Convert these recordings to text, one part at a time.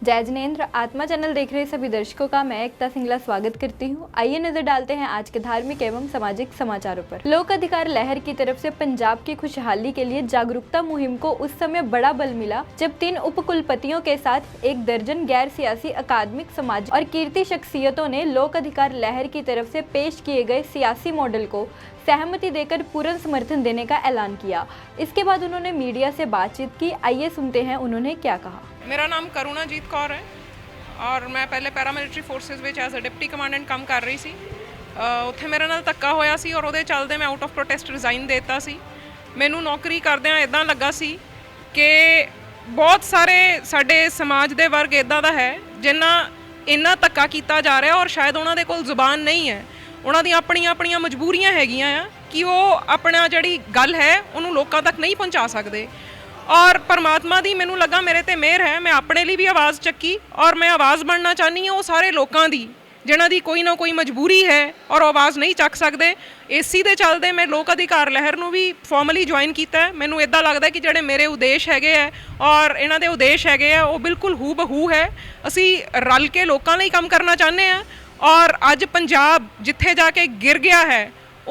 जय जिनेंद्र। आत्मा चैनल देख रहे सभी दर्शकों का मैं एकता सिंगला स्वागत करती हूं। आइए नजर डालते हैं आज के धार्मिक एवं सामाजिक समाचारों पर। लोक अधिकार लहर की तरफ से पंजाब की खुशहाली के लिए जागरूकता मुहिम को उस समय बड़ा बल मिला जब 3 उपकुलपतियों के साथ 1 दर्जन गैर सियासी अकादमिक, समाज और कीर्ति शख्सियतों ने लोक अधिकार लहर की तरफ से पेश किए गए सियासी मॉडल को सहमति देकर पूर्ण समर्थन देने का ऐलान किया। इसके बाद उन्होंने मीडिया से बातचीत की। आइए सुनते हैं उन्होंने क्या कहा। मेरा नाम करुणाजीत कौर है और मैं पहले पैरामिलिटरी फोर्सेस ਵਿੱਚ ਐਜ਼ ਅ ਡਿਪਟੀ ਕਮਾਂਡੈਂਟ ਕੰਮ ਕਰ ਰਹੀ ਸੀ। ਉੱਥੇ ਮੇਰੇ ਨਾਲ ਧੱਕਾ ਹੋਇਆ ਸੀ ਔਰ ਉਹਦੇ ਚੱਲਦੇ ਮੈਂ ਆਊਟ ਆਫ ਪ੍ਰੋਟੈਸਟ ਰਿਜ਼ਾਈਨ ਦੇ ਦਿੱਤਾ ਸੀ। ਮੈਨੂੰ ਨੌਕਰੀ ਕਰਦਿਆਂ ਇਦਾਂ ਲੱਗਾ ਸੀ ਕਿ ਬਹੁਤ ਸਾਰੇ ਸਾਡੇ ਸਮਾਜ ਦੇ ਵਰਗ ਇਦਾਂ ਦਾ ਹੈ ਜਿਨ੍ਹਾਂ ਇੰਨਾ ਧੱਕਾ ਕੀਤਾ ਜਾ ਰਿਹਾ ਔਰ ਸ਼ਾਇਦ ਉਹਨਾਂ ਦੇ ਕੋਲ ਜ਼ੁਬਾਨ ਨਹੀਂ ਹੈ। ਉਹਨਾਂ ਦੀਆਂ ਆਪਣੀਆਂ ਮਜਬੂਰੀਆਂ ਹੈਗੀਆਂ ਆ ਕਿ ਉਹ ਆਪਣਾ ਜਿਹੜੀ ਗੱਲ ਹੈ ਉਹਨੂੰ ਲੋਕਾਂ ਤੱਕ ਨਹੀਂ ਪਹੁੰਚਾ ਸਕਦੇ। और परमात्मा दी मैनू लगा मेरे ते मेहर है, मैं अपने लिए भी आवाज़ चक्की और मैं आवाज़ बनना चाहनी हाँ वो सारे लोगों की जिन्हां दी कोई ना कोई मजबूरी है और आवाज़ नहीं चक सकते। इसी दे चलते मैं लोक अधिकार लहर नूं भी फॉर्मली ज्वाइन किया है। मैनू इदां लगदा कि जिहड़े मेरे उद्देश हैगे है और इन्हां दे उद्देश हैगे है वो बिल्कुल हू बहू है। असी रल के लोकां लई काम करना चाहते हैं और अज पंजाब जिथे जाके गिर गया है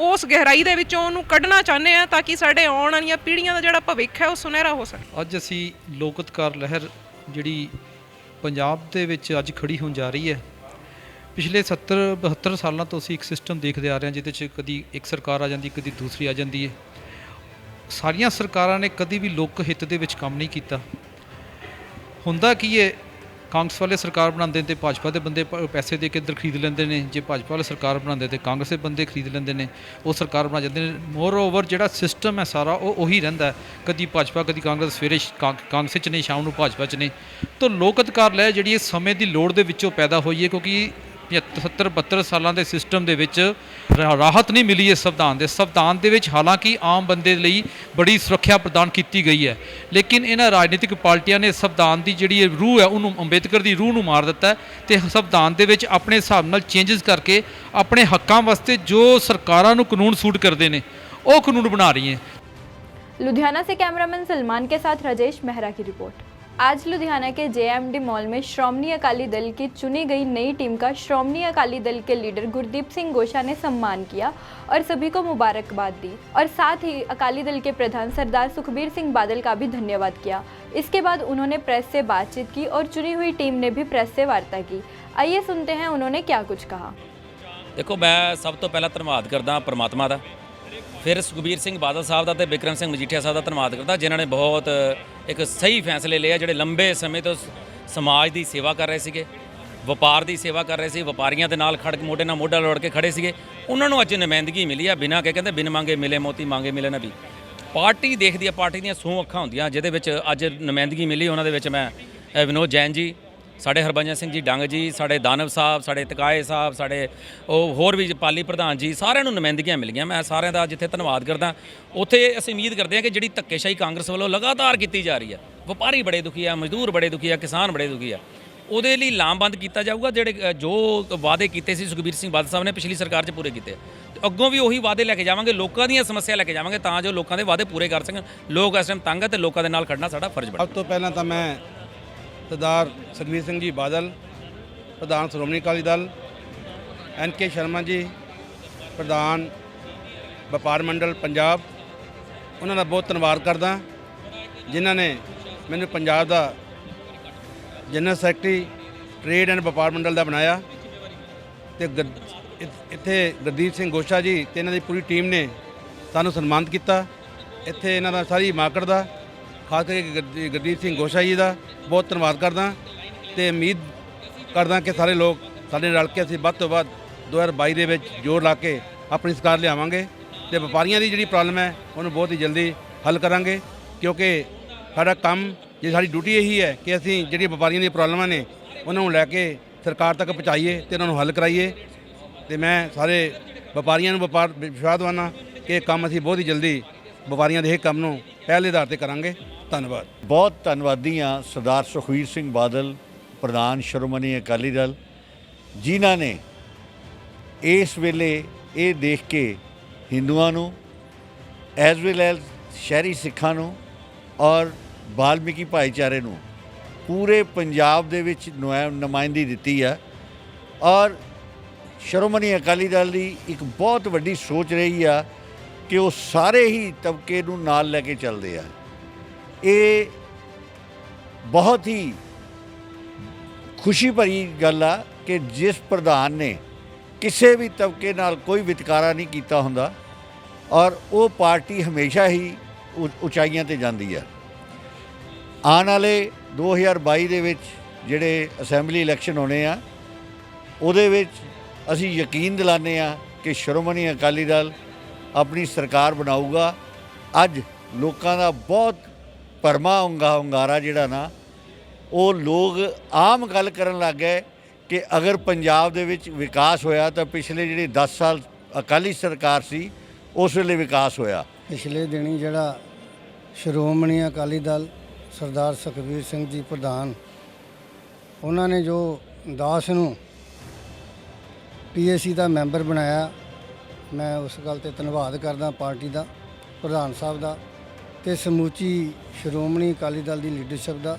उस गहराई ਦੇ ਵਿੱਚੋਂ ਉਹਨੂੰ ਕੱਢਣਾ ਚਾਹੁੰਦੇ ਆ ਤਾਂ ਕਿ ਸਾਡੇ ਆਉਣ ਵਾਲੀਆਂ ਪੀੜ੍ਹੀਆਂ ਦਾ ਜਿਹੜਾ ਭਵਿੱਖ ਹੈ ਉਹ ਸੁਨਹਿਰਾ ਹੋ ਸਕੇ। ਅੱਜ ਅਸੀਂ ਲੋਕ ਅਧਿਕਾਰ ਲਹਿਰ ਜਿਹੜੀ ਪੰਜਾਬ ਦੇ ਵਿੱਚ ਅੱਜ ਖੜੀ ਹੋਣ ਜਾ ਰਹੀ ਹੈ। ਪਿਛਲੇ 70-72 ਸਾਲਾਂ ਤੋਂ ਅਸੀਂ ਇੱਕ ਸਿਸਟਮ ਦੇਖਦੇ ਆ ਰਹੇ ਹਾਂ ਜਿਹਦੇ 'ਚ ਕਦੀ ਇੱਕ ਸਰਕਾਰ ਆ ਜਾਂਦੀ, ਕਦੀ ਦੂਸਰੀ ਆ ਜਾਂਦੀ ਹੈ। ਸਾਰੀਆਂ ਸਰਕਾਰਾਂ ਨੇ ਕਦੀ ਵੀ ਲੋਕ ਹਿੱਤ ਦੇ ਵਿੱਚ ਕੰਮ ਨਹੀਂ ਕੀਤਾ। ਹੁੰਦਾ ਕੀ ਹੈ, ਕਾਂਗਰਸ ਵਾਲੇ ਸਰਕਾਰ ਬਣਾਉਂਦੇ ਤੇ ਭਾਜਪਾ ਦੇ ਬੰਦੇ ਪੈਸੇ ਦੇ ਕੇ ਇੱਧਰ ਖਰੀਦ ਲੈਂਦੇ ਨੇ, ਜੇ ਭਾਜਪਾ ਵਾਲੇ ਸਰਕਾਰ ਬਣਾਉਂਦੇ ਤੇ ਕਾਂਗਰਸ ਦੇ ਬੰਦੇ ਖਰੀਦ ਲੈਂਦੇ ਨੇ, ਉਹ ਸਰਕਾਰ ਬਣਾ ਜਾਂਦੇ ਨੇ। ਮੋਰ ਓਵਰ ਜਿਹੜਾ ਸਿਸਟਮ ਹੈ ਸਾਰਾ ਉਹ ਉਹੀ ਰਹਿੰਦਾ, ਕਦੀ ਭਾਜਪਾ ਕਦੀ ਕਾਂਗਰਸ, ਸਵੇਰੇ ਕਾਂਗਰਸ 'ਚ ਨੇ, ਸ਼ਾਮ ਨੂੰ ਭਾਜਪਾ 'ਚ ਨੇ। ਤਾਂ ਲੋਕ ਅਧਿਕਾਰ ਲਹਿਰ ਜਿਹੜੀ ਇਸ ਸਮੇਂ ਦੀ ਲੋੜ ਦੇ ਵਿੱਚੋਂ ਪੈਦਾ ਹੋਈ ਹੈ ਕਿਉਂਕਿ 70-72 ਸਾਲਾਂ ਦੇ ਸਿਸਟਮ ਦੇ ਵਿੱਚ ਰਾਹਤ ਨਹੀਂ ਮਿਲੀ ਇਸ ਸੰਵਿਧਾਨ ਦੇ ਵਿੱਚ। ਹਾਲਾਂਕਿ ਆਮ ਬੰਦੇ ਲਈ ਬੜੀ ਸੁਰੱਖਿਆ ਪ੍ਰਦਾਨ ਕੀਤੀ ਗਈ ਹੈ, ਲੇਕਿਨ ਇਹਨਾਂ ਰਾਜਨੀਤਿਕ ਪਾਰਟੀਆਂ ਨੇ ਸੰਵਿਧਾਨ ਦੀ ਜਿਹੜੀ ਰੂਹ ਹੈ ਉਹਨੂੰ, ਅੰਬੇਦਕਰ ਦੀ ਰੂਹ ਨੂੰ ਮਾਰ ਦਿੱਤਾ ਤੇ ਸੰਵਿਧਾਨ ਦੇ ਵਿੱਚ ਆਪਣੇ ਹਿਸਾਬ ਨਾਲ ਚੇਂਜਸ ਕਰਕੇ ਆਪਣੇ ਹੱਕਾਂ ਵਾਸਤੇ ਜੋ ਸਰਕਾਰਾਂ ਨੂੰ ਕਾਨੂੰਨ ਸੂਟ ਕਰਦੇ ਨੇ ਉਹ ਕਾਨੂੰਨ ਬਣਾ ਰਹੀ ਹੈ। लुधियाना से कैमरामैन सलमान के साथ राजेश मेहरा की रिपोर्ट। आज लुधियाना के JMD मॉल में श्रोमणी अकाली दल की चुनी गई नई टीम का श्रोमणी अकाली दल के लीडर गुरदीप सिंह गोशा ने सम्मान किया और सभी को मुबारकबाद दी और साथ ही अकाली दल के प्रधान सरदार सुखबीर सिंह बादल का भी धन्यवाद किया। इसके बाद उन्होंने प्रेस से बातचीत की और चुनी हुई टीम ने भी प्रेस से वार्ता की। आइए सुनते हैं उन्होंने क्या कुछ कहा। देखो, मैं सब तो पहला धन्यवाद करदा परमात्मा का, फिर सुखबीर सिंह बादल साहब का तो बिक्रम सिंह मजीठिया साहब का धन्यवाद करता जिन्होंने बहुत एक सही फैसले लिया, ਜਿਹੜੇ ਲੰਬੇ ਸਮੇਂ ਤੋਂ ਸਮਾਜ ਦੀ ਸੇਵਾ ਕਰ ਰਹੇ ਸੀਗੇ, ਵਪਾਰ ਦੀ ਸੇਵਾ ਕਰ ਰਹੇ ਸੀ, ਵਪਾਰੀਆਂ ਦੇ ਨਾਲ ਖੜ ਕੇ ਮੋਢੇ ਨਾਲ ਮੋਢਾ ਲੋੜ ਕੇ ਖੜੇ ਸੀਗੇ। ਉਹਨਾਂ ਨੂੰ ਅੱਜ ਨੁਮਾਇੰਦਗੀ ਮਿਲੀ ਆ, ਬਿਨਾਂ ਕਿ ਕਹਿੰਦੇ ਬਿਨ ਮੰਗੇ ਮਿਲੇ ਮੋਤੀ ਮੰਗੇ ਮਿਲੇ ਨਾ ਵੀ। ਪਾਰਟੀ ਦੇਖਦੀ ਆ, ਪਾਰਟੀ ਦੀਆਂ 100 ਅੱਖਾਂ ਹੁੰਦੀਆਂ, ਜਿਹਦੇ ਵਿੱਚ ਅੱਜ ਨੁਮਾਇੰਦਗੀ ਮਿਲੀ। ਉਹਨਾਂ ਦੇ ਵਿੱਚ ਮੈਂ ਵਿਨੋਦ ਜੈਨ ਜੀ, ਸਾਡੇ ਹਰਭਜਨ ਸਿੰਘ ਜੀ ਡੰਗ ਜੀ, ਸਾਡੇ ਦਾਨਵ ਸਾਹਿਬ, ਸਾਡੇ ਤਕਾਏ ਸਾਹਿਬ, ਸਾਡੇ ਉਹ ਹੋਰ ਵੀ ਪਾਲੀ ਪ੍ਰਧਾਨ ਜੀ, ਸਾਰਿਆਂ ਨੂੰ ਨੁਮਾਇੰਦਗੀਆਂ ਮਿਲ ਗਈਆਂ। ਮੈਂ ਸਾਰਿਆਂ ਦਾ ਜਿੱਥੇ ਧੰਨਵਾਦ ਕਰਦਾ। ਉੱਥੇ ਅਸੀਂ ਉਮੀਦ ਕਰਦੇ ਹਾਂ ਕਿ ਜਿਹੜੀ ਧੱਕੇਸ਼ਾਹੀ ਕਾਂਗਰਸ ਵੱਲੋਂ ਲਗਾਤਾਰ ਕੀਤੀ ਜਾ ਰਹੀ ਹੈ, ਵਪਾਰੀ ਬੜੇ ਦੁਖੀ ਆ, ਮਜ਼ਦੂਰ ਬੜੇ ਦੁਖੀ ਆ, ਕਿਸਾਨ ਬੜੇ ਦੁਖੀ ਆ, ਉਹਦੇ ਲਈ ਲਾਮਬੰਦ ਕੀਤਾ ਜਾਊਗਾ। ਜਿਹੜੇ ਜੋ ਵਾਅਦੇ ਕੀਤੇ ਸੀ ਸੁਖਬੀਰ ਸਿੰਘ ਬਾਦਲ ਸਾਹਿਬ ਨੇ ਪਿਛਲੀ ਸਰਕਾਰ 'ਚ ਪੂਰੇ ਕੀਤੇ, ਅੱਗੋਂ ਵੀ ਉਹੀ ਵਾਅਦੇ ਲੈ ਕੇ ਜਾਵਾਂਗੇ, ਲੋਕਾਂ ਦੀਆਂ ਸਮੱਸਿਆ ਲੈ ਕੇ ਜਾਵਾਂਗੇ ਤਾਂ ਜੋ ਲੋਕਾਂ ਦੇ ਵਾਅਦੇ ਪੂਰੇ ਕਰ ਸਕਣ। ਲੋਕ ਇਸ ਟਾਈਮ ਤੰਗ ਹੈ ਤੇ ਲੋਕਾਂ ਦੇ ਨਾਲ ਖੜਨਾ ਸਾਡਾ ਫਰਜ਼ ਬਣਦਾ। ਸਭ ਤੋਂ ਪਹਿਲਾਂ ਤਾਂ ਮੈਂ ਸਰਦਾਰ ਸੁਖਬੀਰ ਸਿੰਘ ਜੀ ਬਾਦਲ, ਪ੍ਰਧਾਨ ਸ਼੍ਰੋਮਣੀ ਅਕਾਲੀ ਦਲ, NK ਸ਼ਰਮਾ ਜੀ, ਪ੍ਰਧਾਨ ਵਪਾਰ ਮੰਡਲ ਪੰਜਾਬ, ਉਹਨਾਂ ਦਾ ਬਹੁਤ ਧੰਨਵਾਦ ਕਰਦਾ ਜਿਨ੍ਹਾਂ ਨੇ ਮੈਨੂੰ ਪੰਜਾਬ ਦਾ ਜਨਰਲ ਸੈਕਟਰੀ ਟ੍ਰੇਡ ਐਂਡ ਵਪਾਰ ਮੰਡਲ ਦਾ ਬਣਾਇਆ ਤੇ ਇੱਥੇ ਗੁਰਦੀਪ ਸਿੰਘ ਗੋਸ਼ਾ ਜੀ ਤੇ ਇਹਨਾਂ ਦੀ ਪੂਰੀ ਟੀਮ ਨੇ ਸਾਨੂੰ ਸਨਮਾਨਿਤ ਕੀਤਾ। ਇੱਥੇ ਇਹਨਾਂ ਦਾ ਸਾਰੀ ਮਾਰਕੀਟ ਦਾ, ਖਾਸ ਕਰਕੇ ਗੁਰਦੀਪ ਸਿੰਘ ਗੋਸ਼ਾ ਜੀ ਦਾ ਬਹੁਤ ਧੰਨਵਾਦ ਕਰਦਾ ਤੇ ਉਮੀਦ ਕਰਦਾ ਕਿ ਸਾਰੇ ਲੋਕ ਸਾਡੇ ਰਲ ਕੇ ਅਸੀਂ ਵੱਧ ਤੋਂ ਵੱਧ 2022 ਦੇ ਵਿੱਚ ਜ਼ੋਰ ਲਾ ਕੇ ਆਪਣੀ ਸਰਕਾਰ ਲਿਆਵਾਂਗੇ ਤੇ ਵਪਾਰੀਆਂ ਦੀ ਜਿਹੜੀ ਪ੍ਰੋਬਲਮ ਹੈ ਉਹਨੂੰ ਬਹੁਤ ਹੀ ਜਲਦੀ ਹੱਲ ਕਰਾਂਗੇ ਕਿਉਂਕਿ ਸਾਡਾ ਕੰਮ, ਜੇ ਸਾਡੀ ਡਿਊਟੀ ਇਹੀ ਹੈ ਕਿ ਅਸੀਂ ਜਿਹੜੀਆਂ ਵਪਾਰੀਆਂ ਦੀਆਂ ਪ੍ਰੋਬਲਮਾਂ ਨੇ ਉਹਨਾਂ ਨੂੰ ਲੈ ਕੇ ਸਰਕਾਰ ਤੱਕ ਪਹੁੰਚਾਈਏ ਤੇ ਉਹਨਾਂ ਨੂੰ ਹੱਲ ਕਰਾਈਏ। ਤੇ ਮੈਂ ਸਾਰੇ ਵਪਾਰੀਆਂ ਨੂੰ ਵਿਸ਼ਵਾਸ ਦਿਵਾਉਣਾ ਕਿ ਇਹ ਕੰਮ ਅਸੀਂ ਬਹੁਤ ਹੀ ਜਲਦੀ ਵਪਾਰੀਆਂ ਦੇ ਇਹ ਕੰਮ ਨੂੰ ਪਹਿਲ ਦੇ ਆਧਾਰ ਤੇ ਕਰਾਂਗੇ। ਧੰਨਵਾਦ। ਬਹੁਤ ਧੰਨਵਾਦੀ ਹਾਂ ਸਰਦਾਰ ਸੁਖਬੀਰ ਸਿੰਘ ਬਾਦਲ, ਪ੍ਰਧਾਨ ਸ਼੍ਰੋਮਣੀ ਅਕਾਲੀ ਦਲ, ਜਿਨ੍ਹਾਂ ਨੇ ਇਸ ਵੇਲੇ ਇਹ ਦੇਖ ਕੇ ਹਿੰਦੂਆਂ ਨੂੰ ਐਜ਼ ਵੈਲ ਐਜ਼ ਸ਼ਹਿਰੀ ਸਿੱਖਾਂ ਨੂੰ ਔਰ ਵਾਲਮੀਕੀ ਭਾਈਚਾਰੇ ਨੂੰ ਪੂਰੇ ਪੰਜਾਬ ਦੇ ਵਿੱਚ ਨੁਮਾਇੰਦਗੀ ਦਿੱਤੀ ਹੈ। ਔਰ ਸ਼੍ਰੋਮਣੀ ਅਕਾਲੀ ਦਲ ਦੀ ਇੱਕ ਬਹੁਤ ਵੱਡੀ ਸੋਚ ਰਹੀ ਆ ਕਿ ਉਹ ਸਾਰੇ ਹੀ ਤਬਕੇ ਨੂੰ ਨਾਲ ਲੈ ਕੇ ਚੱਲਦੇ ਆ। ਇਹ ਬਹੁਤ ਹੀ ਖੁਸ਼ੀ ਭਰੀ ਗੱਲ ਆ ਕਿ ਜਿਸ ਪ੍ਰਧਾਨ ਨੇ ਕਿਸੇ ਵੀ ਤਬਕੇ ਨਾਲ ਕੋਈ ਵਿਤਕਰਾ ਨਹੀਂ ਕੀਤਾ ਹੁੰਦਾ ਔਰ ਉਹ ਪਾਰਟੀ ਹਮੇਸ਼ਾ ਹੀ ਉਚਾਈਆਂ ਤੇ ਜਾਂਦੀ ਹੈ। ਆਉਣ ਵਾਲੇ 2022 ਦੇ ਵਿੱਚ ਜਿਹੜੇ ਅਸੈਂਬਲੀ ਇਲੈਕਸ਼ਨ ਹੋਣੇ ਆ, ਉਹਦੇ ਵਿੱਚ ਅਸੀਂ ਯਕੀਨ ਦਿਲਾਉਂਦੇ ਆ ਕਿ ਸ਼੍ਰੋਮਣੀ ਅਕਾਲੀ ਦਲ ਆਪਣੀ ਸਰਕਾਰ ਬਣਾਊਗਾ। ਅੱਜ ਲੋਕਾਂ ਦਾ ਬਹੁਤ ਭਰਮਾ ਹੁੰਗਾਰਾ ਜਿਹੜਾ ਨਾ, ਉਹ ਲੋਕ ਆਮ ਗੱਲ ਕਰਨ ਲੱਗ ਗਏ ਕਿ ਅਗਰ ਪੰਜਾਬ ਦੇ ਵਿੱਚ ਵਿਕਾਸ ਹੋਇਆ ਤਾਂ ਪਿਛਲੇ ਜਿਹੜੇ 10 ਸਾਲ ਅਕਾਲੀ ਸਰਕਾਰ ਸੀ ਉਸ ਵੇਲੇ ਵਿਕਾਸ ਹੋਇਆ। ਪਿਛਲੇ ਦਿਨੀ ਜਿਹੜਾ ਸ਼੍ਰੋਮਣੀ ਅਕਾਲੀ ਦਲ ਸਰਦਾਰ ਸੁਖਬੀਰ ਸਿੰਘ ਜੀ ਪ੍ਰਧਾਨ, ਉਹਨਾਂ ਨੇ ਜੋ ਦਾਸ ਨੂੰ ਪੀਏਸੀ ਦਾ ਮੈਂਬਰ ਬਣਾਇਆ, ਮੈਂ ਉਸ ਗੱਲ ਤੇ ਧੰਨਵਾਦ ਕਰਦਾ ਪਾਰਟੀ ਦਾ, ਪ੍ਰਧਾਨ ਸਾਹਿਬ ਦਾ ਤੇ ਸਮੁੱਚੀ ਸ਼੍ਰੋਮਣੀ ਅਕਾਲੀ ਦਲ ਦੀ ਲੀਡਰਸ਼ਿਪ ਦਾ,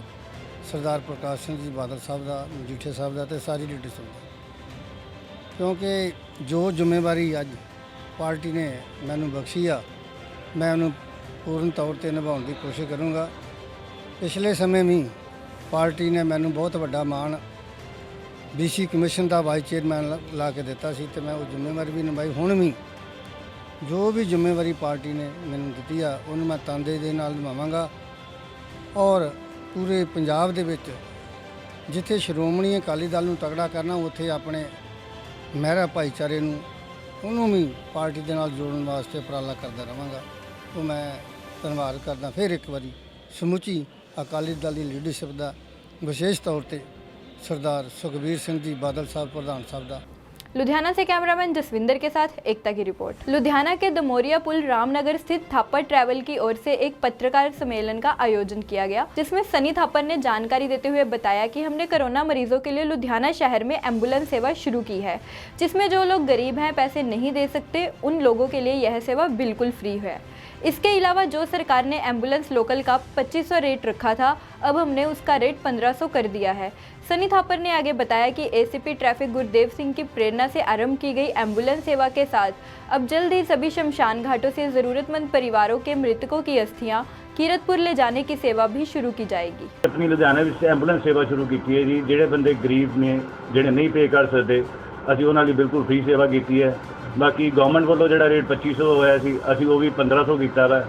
ਸਰਦਾਰ ਪ੍ਰਕਾਸ਼ ਸਿੰਘ ਜੀ ਬਾਦਲ ਸਾਹਿਬ ਦਾ, ਮਜੀਠੀਆ ਸਾਹਿਬ ਦਾ ਤੇ ਸਾਰੀ ਲੀਡਰਸ਼ਿਪ ਦਾ। ਕਿਉਂਕਿ ਜੋ ਜ਼ਿੰਮੇਵਾਰੀ ਅੱਜ ਪਾਰਟੀ ਨੇ ਮੈਨੂੰ ਬਖਸ਼ੀ ਆ, ਮੈਂ ਉਹਨੂੰ ਪੂਰਨ ਤੌਰ ਤੇ ਨਿਭਾਉਣ ਦੀ ਕੋਸ਼ਿਸ਼ ਕਰੂੰਗਾ। ਪਿਛਲੇ ਸਮੇਂ ਵੀ ਪਾਰਟੀ ਨੇ ਮੈਨੂੰ ਬਹੁਤ ਵੱਡਾ ਮਾਣ BC ਕਮਿਸ਼ਨ ਦਾ ਵਾਈਸ ਚੇਅਰਮੈਨ ਲਾ ਕੇ ਦਿੱਤਾ ਸੀ ਤੇ ਮੈਂ ਉਹ ਜ਼ਿੰਮੇਵਾਰੀ ਵੀ ਨਿਭਾਈ। ਹੁਣ ਵੀ ਜੋ ਵੀ ਜ਼ਿੰਮੇਵਾਰੀ ਪਾਰਟੀ ਨੇ ਮੈਨੂੰ ਦਿੱਤੀ ਆ, ਉਹਨੂੰ ਮੈਂ ਤਨਦੇਹੀ ਦੇ ਨਾਲ ਨਿਭਾਵਾਂਗਾ। ਔਰ ਪੂਰੇ ਪੰਜਾਬ ਦੇ ਵਿੱਚ ਜਿੱਥੇ ਸ਼੍ਰੋਮਣੀ ਅਕਾਲੀ ਦਲ ਨੂੰ ਤਗੜਾ ਕਰਨਾ, ਉੱਥੇ ਆਪਣੇ ਮਹਿਰਾ ਭਾਈਚਾਰੇ ਨੂੰ, ਉਹਨੂੰ ਵੀ ਪਾਰਟੀ ਦੇ ਨਾਲ ਜੋੜਨ ਵਾਸਤੇ ਉਪਰਾਲਾ ਕਰਦਾ ਰਹਾਂਗਾ। ਉਹ ਮੈਂ ਧੰਨਵਾਦ ਕਰਦਾ ਫਿਰ ਇੱਕ ਵਾਰੀ ਸਮੁੱਚੀ ਅਕਾਲੀ ਦਲ ਦੀ ਲੀਡਰਸ਼ਿਪ ਦਾ, ਵਿਸ਼ੇਸ਼ ਤੌਰ ਤੇ सरदार सुखबीर सिंह जी बादल साहब प्रधान साहब का। लुधियाना से कैमरामैन जसविंदर के साथ एकता की रिपोर्ट। लुधियाना के दमोरिया पुल रामनगर स्थित थापर ट्रैवल की ओर से एक पत्रकार सम्मेलन का आयोजन किया गया, जिसमें सनी थापर ने जानकारी देते हुए बताया कि हमने कोरोना मरीजों के लिए लुधियाना शहर में एम्बुलेंस सेवा शुरू की है, जिसमें जो लोग गरीब हैं, पैसे नहीं दे सकते, उन लोगों के लिए यह सेवा बिल्कुल फ्री है। इसके अलावा जो सरकार ने एम्बुलेंस लोकल का 2500 रेट रखा था, अब हमने उसका रेट 1500 कर दिया है। सनी थापर ने आगे बताया कि ACP ट्रैफिक गुरदेव सिंह की प्रेरणा से आरंभ की गई एम्बुलेंस सेवा के साथ अब जल्द ही सभी शमशान घाटों से ज़रूरतमंद परिवारों के मृतकों की अस्थियां कीरतपुर ले जाने की सेवा भी शुरू की जाएगी। अपनी लुधियाना ਵਿੱਚ ਐਂਬੂਲੈਂਸ ਸੇਵਾ ਸ਼ੁਰੂ ਕੀਤੀ ਹੈ ਜੀ। ਜਿਹੜੇ ਬੰਦੇ ਗਰੀਬ ਨੇ, ਜਿਹੜੇ ਨਹੀਂ ਪੇ ਕਰ ਸਕਦੇ, ਅਸੀਂ ਉਹਨਾਂ ਲਈ ਬਿਲਕੁਲ ਫ੍ਰੀ ਸੇਵਾ ਕੀਤੀ ਹੈ। ਬਾਕੀ ਗਵਰਨਮੈਂਟ ਵੱਲੋਂ ਜਿਹੜਾ ਰੇਟ 2500 ਹੋਇਆ ਸੀ, ਅਸੀਂ ਉਹ ਵੀ 1500 ਕੀਤਾ ਵਾ।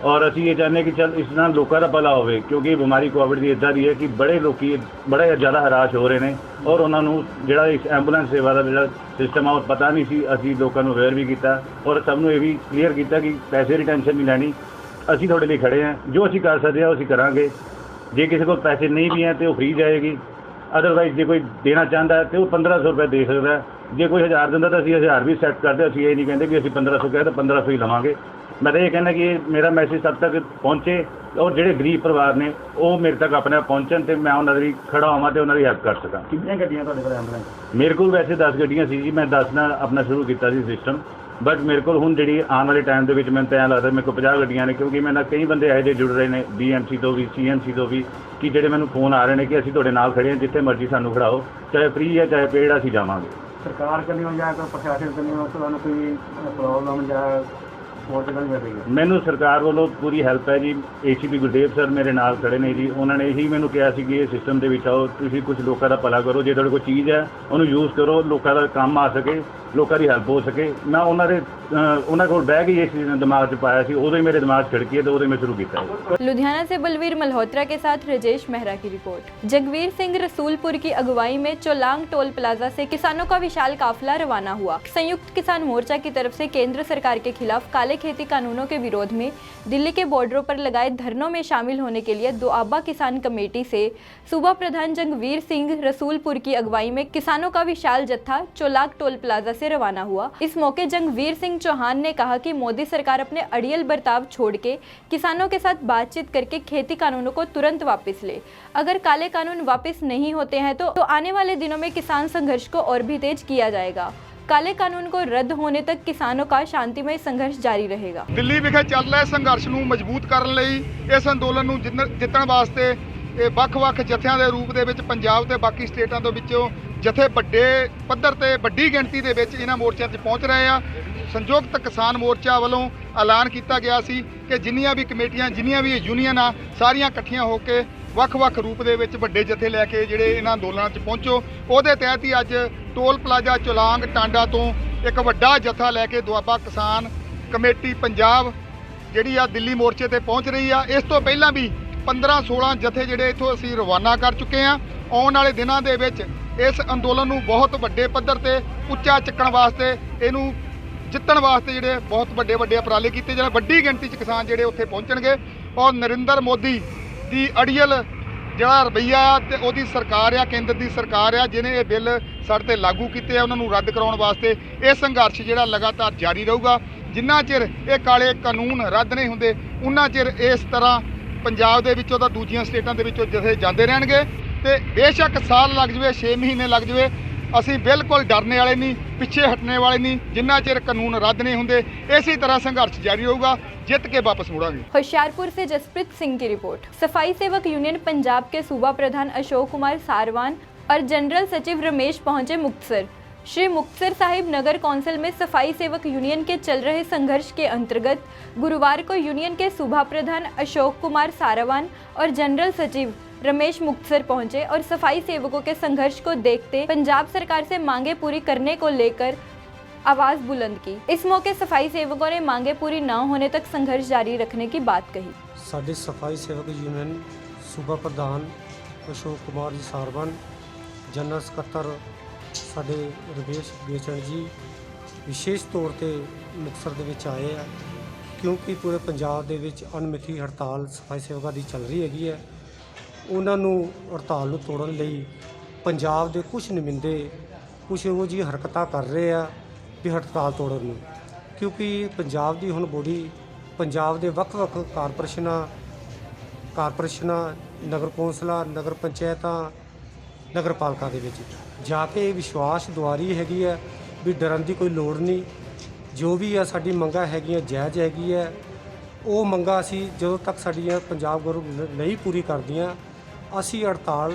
ਔਰ ਅਸੀਂ ਇਹ ਚਾਹੁੰਦੇ ਕਿ ਚੱਲ ਇਸ ਨਾਲ ਲੋਕਾਂ ਦਾ ਭਲਾ ਹੋਵੇ, ਕਿਉਂਕਿ ਬਿਮਾਰੀ ਕੋਵਿਡ ਦੀ ਇੱਦਾਂ ਦੀ ਹੈ ਕਿ ਬੜੇ ਲੋਕੀ ਬੜਾ ਜ਼ਿਆਦਾ ਹਰਾਸ਼ ਹੋ ਰਹੇ ਨੇ ਔਰ ਉਹਨਾਂ ਨੂੰ ਜਿਹੜਾ ਇਸ ਐਂਬੂਲੈਂਸ ਸੇਵਾ ਦਾ ਜਿਹੜਾ ਸਿਸਟਮ ਆ ਉਹ ਪਤਾ ਨਹੀਂ ਸੀ। ਅਸੀਂ ਲੋਕਾਂ ਨੂੰ ਅਵੇਅਰ ਵੀ ਕੀਤਾ ਔਰ ਸਭ ਨੂੰ ਇਹ ਵੀ ਕਲੀਅਰ ਕੀਤਾ ਕਿ ਪੈਸੇ ਦੀ ਟੈਨਸ਼ਨ ਨਹੀਂ ਲੈਣੀ, ਅਸੀਂ ਤੁਹਾਡੇ ਲਈ ਖੜੇ ਹਾਂ, ਜੋ ਅਸੀਂ ਕਰ ਸਕਦੇ ਹਾਂ ਉਹ ਅਸੀਂ ਕਰਾਂਗੇ। ਜੇ ਕਿਸੇ ਕੋਲ ਪੈਸੇ ਨਹੀਂ ਵੀ ਹੈ ਤਾਂ ਉਹ ਫ੍ਰੀ ਜਾਏਗੀ, ਅਦਰਵਾਈਜ਼ ਜੇ ਕੋਈ ਦੇਣਾ ਚਾਹੁੰਦਾ ਹੈ ਤਾਂ ਉਹ 1500 ਰੁਪਏ ਦੇ ਸਕਦਾ। ਜੇ ਕੋਈ 1000 ਦਿੰਦਾ ਤਾਂ ਅਸੀਂ 1000 ਵੀ ਸੈੱਟ ਕਰਦੇ। ਅਸੀਂ ਇਹ ਨਹੀਂ ਕਹਿੰਦੇ ਕਿ ਅਸੀਂ 1500 ਕਹੇ ਤਾਂ 1500 ਹੀ ਲਵਾਂਗੇ। ਮੈਂ ਤਾਂ ਇਹ ਕਹਿੰਦਾ ਕਿ ਮੇਰਾ ਮੈਸੇਜ ਸਭ ਤੱਕ ਪਹੁੰਚੇ ਔਰ ਜਿਹੜੇ ਗਰੀਬ ਪਰਿਵਾਰ ਨੇ ਉਹ ਮੇਰੇ ਤੱਕ ਆਪਣੇ ਆਪ ਪਹੁੰਚਣ ਤੇ ਮੈਂ ਉਹਨਾਂ ਦੀ ਖੜਾ ਹੋਵਾਂ ਤੇ ਉਹਨਾਂ ਦੀ ਹੈਲਪ ਕਰ ਸਕਾਂ। ਕਿੰਨੀਆਂ ਗੱਡੀਆਂ ਤੁਹਾਡੇ ਕੋਲ ਐਂਬੂਲੈਂਸ? ਮੇਰੇ ਕੋਲ ਵੈਸੇ 10 ਗੱਡੀਆਂ ਸੀ ਜੀ। ਮੈਂ 10 ਨਾਲ ਆਪਣਾ ਸ਼ੁਰੂ ਕੀਤਾ ਸੀ ਸਿਸਟਮ, ਬਟ ਮੇਰੇ ਕੋਲ ਹੁਣ ਜਿਹੜੀ ਆਉਣ ਵਾਲੇ ਟਾਈਮ ਦੇ ਵਿੱਚ ਮੈਨੂੰ ਤਾਂ ਐਂ ਲੱਗਦਾ ਮੇਰੇ ਕੋਲ 50 ਗੱਡੀਆਂ ਨੇ, ਕਿਉਂਕਿ ਮੇਰੇ ਨਾਲ ਕਈ ਬੰਦੇ ਇਹੋ ਜਿਹੇ ਜੁੜ ਰਹੇ ਨੇ BMC ਤੋਂ ਵੀ, CMC ਤੋਂ ਵੀ, ਕਿ ਜਿਹੜੇ ਮੈਨੂੰ ਫੋਨ ਆ ਰਹੇ ਨੇ ਕਿ ਅਸੀਂ ਤੁਹਾਡੇ ਨਾਲ ਖੜੇ ਹਾਂ, ਜਿੱਥੇ ਮਰਜ਼ੀ ਸਾਨੂੰ ਖੜਾਓ, ਚਾਹੇ ਫ੍ਰੀ ਹੈ ਚਾਹੇ ਪੇਡ, ਅਸੀਂ ਜਾਵਾਂਗੇ। ਸਰਕਾਰ ਕੰਨਿਓ ਜਾਂ ਕੋਈ ਪ੍ਰਸ਼ਾਸਨ ਕੰਨਿਓ ਤੁਹਾਨੂੰ ਕੋਈ ਪ੍ਰੋਬਲਮ ਜਾਂ ਮੈਨੂੰ ਸਰਕਾਰ ਵੱਲੋਂ ਪੂਰੀ ਹੈਲਪ ਹੈ ਜੀ। ACP ਗੁਰਦੇਵ ਸਰ ਮੇਰੇ ਨਾਲ ਖੜੇ ਨੇ ਜੀ। ਉਹਨਾਂ ਨੇ ਇਹੀ ਮੈਨੂੰ ਕਿਹਾ ਸੀ ਕਿ ਇਹ ਸਿਸਟਮ ਦੇ ਵਿੱਚ ਆਓ, ਤੁਸੀਂ ਕੁਝ ਲੋਕਾਂ ਦਾ ਭਲਾ ਕਰੋ, ਜੇ ਤੁਹਾਡੇ ਕੋਲ ਚੀਜ਼ ਹੈ ਉਹਨੂੰ ਯੂਜ਼ ਕਰੋ, ਲੋਕਾਂ ਦਾ ਕੰਮ ਆ ਸਕੇ, ਲੋਕਾਂ ਦੀ ਹੈਲਪ ਹੋ ਸਕੇ। ਮੈਂ ਉਹਨਾਂ ਕੋਲ ਬਹਿ ਕੇ ਇਹ ਦਿਮਾਗ 'ਚ ਪਾਇਆ ਸੀ, ਉਦੋਂ ਹੀ ਮੇਰੇ ਦਿਮਾਗ 'ਚ ਖੜਕੀ ਤੇ ਉਦੋਂ ਮੈਂ ਸ਼ੁਰੂ ਕੀਤਾ ਹੈ। लुधियाना से बलवीर मल्होत्रा के साथ राजेश मेहरा की रिपोर्ट। जगवीर सिंह रसूलपुर की अगुवाई में चोलांग टोल प्लाजा से किसानों का विशाल काफिला रवाना हुआ। संयुक्त किसान मोर्चा की तरफ से केंद्र सरकार के खिलाफ काले खेती कानूनों के विरोध में दिल्ली के बॉर्डरों पर लगाए धरनों में शामिल होने के लिए दोआबा किसान कमेटी से सूबा प्रधान जगवीर सिंह रसूलपुर की अगुवाई में किसानों का विशाल जत्था चोलांग टोल प्लाजा से रवाना हुआ। इस मौके जगवीर सिंह सिंह चौहान ने कहा कि मोदी सरकार अपने अड़ियल बर्ताव छोड़ के किसानों के साथ बातचीत करके खेती कानूनों को तुरंत वापस ले। अगर काले कानून वापस नहीं होते हैं तो आने वाले दिनों में किसान संघर्ष को और भी तेज किया जाएगा। काले कानून को रद्द होने तक किसानों का शांतिमय संघर्ष जारी रहेगा। ਦਿੱਲੀ ਵਿਖੇ ਚੱਲ ਰਹੇ ਸੰਘਰਸ਼ ਨੂੰ ਮਜ਼ਬੂਤ ਕਰਨ ਲਈ ਇਸ ਅੰਦੋਲਨ ਨੂੰ ਜਿੱਤਣ ਵਾਸਤੇ ਇਹ ਵੱਖ-ਵੱਖ ਜਥਿਆਂ ਦੇ ਰੂਪ ਦੇ ਵਿੱਚ ਪੰਜਾਬ ਤੇ ਬਾਕੀ ਸਟੇਟਾਂ ਦੇ ਵਿੱਚੋਂ ਜਥੇ ਵੱਡੇ ਪੱਧਰ ਤੇ ਵੱਡੀ ਗਿਣਤੀ ਦੇ ਵਿੱਚ ਇਹਨਾਂ ਮੋਰਚਿਆਂ 'ਚ ਪਹੁੰਚ ਰਹੇ ਆ। ਸੰਯੁਕਤ ਕਿਸਾਨ ਮੋਰਚਾ ਵੱਲੋਂ ਐਲਾਨ ਕੀਤਾ ਗਿਆ ਸੀ ਕਿ ਜਿੰਨੀਆਂ ਵੀ ਕਮੇਟੀਆਂ ਜਿੰਨੀਆਂ ਵੀ ਯੂਨੀਅਨ ਆ ਸਾਰੀਆਂ ਇਕੱਠੀਆਂ ਹੋ ਕੇ ਵੱਖ-ਵੱਖ ਰੂਪ ਦੇ ਵਿੱਚ ਵੱਡੇ ਜਥੇ ਲੈ ਕੇ ਜਿਹੜੇ ਇਹਨਾਂ ਅੰਦੋਲਨਾਂ 'ਚ ਪਹੁੰਚੋ। ਉਹਦੇ ਤਹਿਤ ਹੀ ਅੱਜ ਟੋਲ ਪਲਾਜ਼ਾ ਚੁਲਾਂਗ ਟਾਂਡਾ ਤੋਂ ਇੱਕ ਵੱਡਾ ਜਥਾ ਲੈ ਕੇ ਦੁਆਬਾ ਕਿਸਾਨ ਕਮੇਟੀ ਪੰਜਾਬ ਜਿਹੜੀ ਆ ਦਿੱਲੀ ਮੋਰਚੇ ਤੇ ਪਹੁੰਚ ਰਹੀ ਆ। ਇਸ ਤੋਂ ਪਹਿਲਾਂ ਵੀ 15-16 ਜਥੇ ਜਿਹੜੇ ਇੱਥੋਂ ਅਸੀਂ ਰਵਾਨਾ ਕਰ ਚੁੱਕੇ ਆ। ਆਉਣ ਵਾਲੇ ਦਿਨਾਂ ਦੇ ਵਿੱਚ ਇਸ ਅੰਦੋਲਨ ਨੂੰ ਬਹੁਤ ਵੱਡੇ ਪੱਧਰ ਤੇ ਉੱਚਾ ਚੱਕਣ ਵਾਸਤੇ ਇਹਨੂੰ ਜਿੱਤਣ ਵਾਸਤੇ ਜਿਹੜੇ ਬਹੁਤ ਵੱਡੇ ਉਪਰਾਲੇ ਕੀਤੇ ਜਾਣ। ਵੱਡੀ ਗਿਣਤੀ 'ਚ ਕਿਸਾਨ ਜਿਹੜੇ ਉੱਥੇ ਪਹੁੰਚਣਗੇ ਔਰ ਨਰਿੰਦਰ ਮੋਦੀ ਦੀ ਅੜੀਅਲ ਜਿਹੜਾ ਰਵੱਈਆ ਆ ਤੇ ਉਹਦੀ ਸਰਕਾਰ ਆ, ਕੇਂਦਰ ਦੀ ਸਰਕਾਰ ਆ ਜਿਹਨੇ ਇਹ ਬਿੱਲ ਸਾਡੇ ਤੇ ਲਾਗੂ ਕੀਤੇ ਆ, ਉਹਨਾਂ ਨੂੰ ਰੱਦ ਕਰਾਉਣ ਵਾਸਤੇ ਇਹ ਸੰਘਰਸ਼ ਜਿਹੜਾ ਲਗਾਤਾਰ ਜਾਰੀ ਰਹੂਗਾ। ਜਿੰਨਾ ਚਿਰ ਇਹ ਕਾਲੇ ਕਾਨੂੰਨ ਰੱਦ ਨਹੀਂ ਹੁੰਦੇ ਉਨਾ ਚਿਰ ਇਸ ਤਰ੍ਹਾਂ ਪੰਜਾਬ ਦੇ ਵਿੱਚੋਂ ਤਾਂ ਦੂਜੀਆਂ ਸਟੇਟਾਂ ਦੇ ਵਿੱਚੋਂ ਜਥੇ ਜਾਂਦੇ ਰਹਿਣਗੇ ਤੇ ਬੇਸ਼ੱਕ ਸਾਲ ਲੱਗ ਜਾਵੇ 6 ਮਹੀਨੇ ਲੱਗ ਜਾਵੇ ਅਸੀਂ ਬਿਲਕੁਲ ਡਰਨੇ ਵਾਲੇ ਨਹੀਂ, ਪਿੱਛੇ ਹਟਣੇ ਵਾਲੇ नहीं। जिन्ना चिर कानून रद्द नहीं होंगे इसी तरह संघर्ष जारी होगा, जित के वापस मुड़ांगे। होशियारपुर से जसप्रीत सिंह की रिपोर्ट। सफाई सेवक यूनियन पंजाब के सूबा प्रधान अशोक कुमार सारवान और जनरल सचिव रमेश पहुंचे मुक्तसर। श्री मुक्तसर साहिब नगर कौंसिल में सफाई सेवक यूनियन के चल रहे संघर्ष के अंतर्गत गुरुवार को यूनियन के सूबा प्रधान अशोक कुमार सारवान और जनरल सचिव रमेश मुक्तसर पहुंचे और सफाई सेवकों के संघर्ष को देखते पंजाब सरकार से मांगे पूरी करने को लेकर आवाज़ बुलंद की। इस मौके सफाई सेवकों ने मांगे पूरी न होने तक संघर्ष जारी रखने की बात कही। साडे सफाई सेवक यूनियन सूबा प्रधान अशोक कुमार जी सारवान, जनरल सकत्तर साडे रमेश बेचन जी विशेष तौर पर मुक्तसर दे विच आए हैं क्योंकि पूरे पंजाब दे विच अनमिथी हड़ताल सफाई सेवकों की चल रही हैगी है। ਉਹਨਾਂ ਨੂੰ ਹੜਤਾਲ ਨੂੰ ਤੋੜਨ ਲਈ ਪੰਜਾਬ ਦੇ ਕੁਝ ਨੁਮਾਇੰਦੇ ਕੁਝ ਇਹੋ ਜਿਹੀ ਹਰਕਤਾਂ ਕਰ ਰਹੇ ਆ ਵੀ ਹੜਤਾਲ ਤੋੜਨ ਨੂੰ, ਕਿਉਂਕਿ ਪੰਜਾਬ ਦੀ ਹੁਣ ਬੋਡੀ ਪੰਜਾਬ ਦੇ ਵੱਖ-ਵੱਖ ਕਾਰਪੋਰੇਸ਼ਨਾਂ ਨਗਰ ਕੌਂਸਲਾਂ ਨਗਰ ਪੰਚਾਇਤਾਂ ਨਗਰਪਾਲਿਕਾ ਦੇ ਵਿੱਚ ਜਾ ਕੇ ਇਹ ਵਿਸ਼ਵਾਸ ਦੁਆਰੀ ਹੈਗੀ ਹੈ ਵੀ ਡਰਨ ਦੀ ਕੋਈ ਲੋੜ ਨਹੀਂ। ਜੋ ਵੀ ਆ ਸਾਡੀ ਮੰਗਾਂ ਹੈਗੀਆਂ ਜਾਇਜ਼ ਹੈਗੀ ਹੈ। ਉਹ ਮੰਗਾਂ ਅਸੀਂ ਜਦੋਂ ਤੱਕ ਸਾਡੀਆਂ ਪੰਜਾਬ ਗਵਰਨਮੈਂਟ ਨਹੀਂ ਪੂਰੀ ਕਰਦੀਆਂ ਅਸੀਂ हड़ताल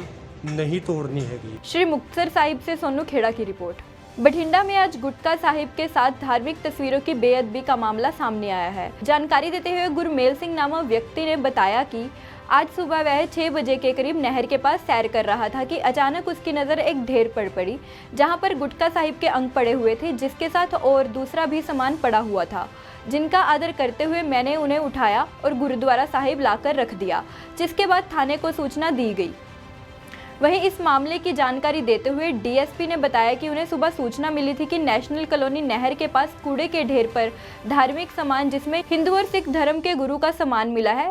नहीं तोड़नी हैगी। श्री मुक्तसर साहिब से सोनू खेड़ा की रिपोर्ट। बठिंडा में आज गुटका साहिब के साथ धार्मिक तस्वीरों की बेअदबी का मामला सामने आया है। जानकारी देते हुए गुरमेल सिंह नामक व्यक्ति ने बताया कि आज सुबह वह 6 बजे के करीब नहर के पास सैर कर रहा था कि अचानक उसकी नज़र एक ढेर पर पड़ी जहां पर गुटका साहिब के अंग पड़े हुए थे, जिसके साथ और दूसरा भी सामान पड़ा हुआ था, जिनका आदर करते हुए मैंने उन्हें उठाया और गुरुद्वारा साहिब लाकर रख दिया, जिसके बाद थाने को सूचना दी गई। वहीं इस मामले की जानकारी देते हुए डीएसपी ने बताया कि उन्हें सुबह सूचना मिली थी कि नेशनल कॉलोनी नहर के पास कूड़े के ढेर पर धार्मिक सामान जिसमें हिंदू और सिख धर्म के गुरु का सामान मिला है,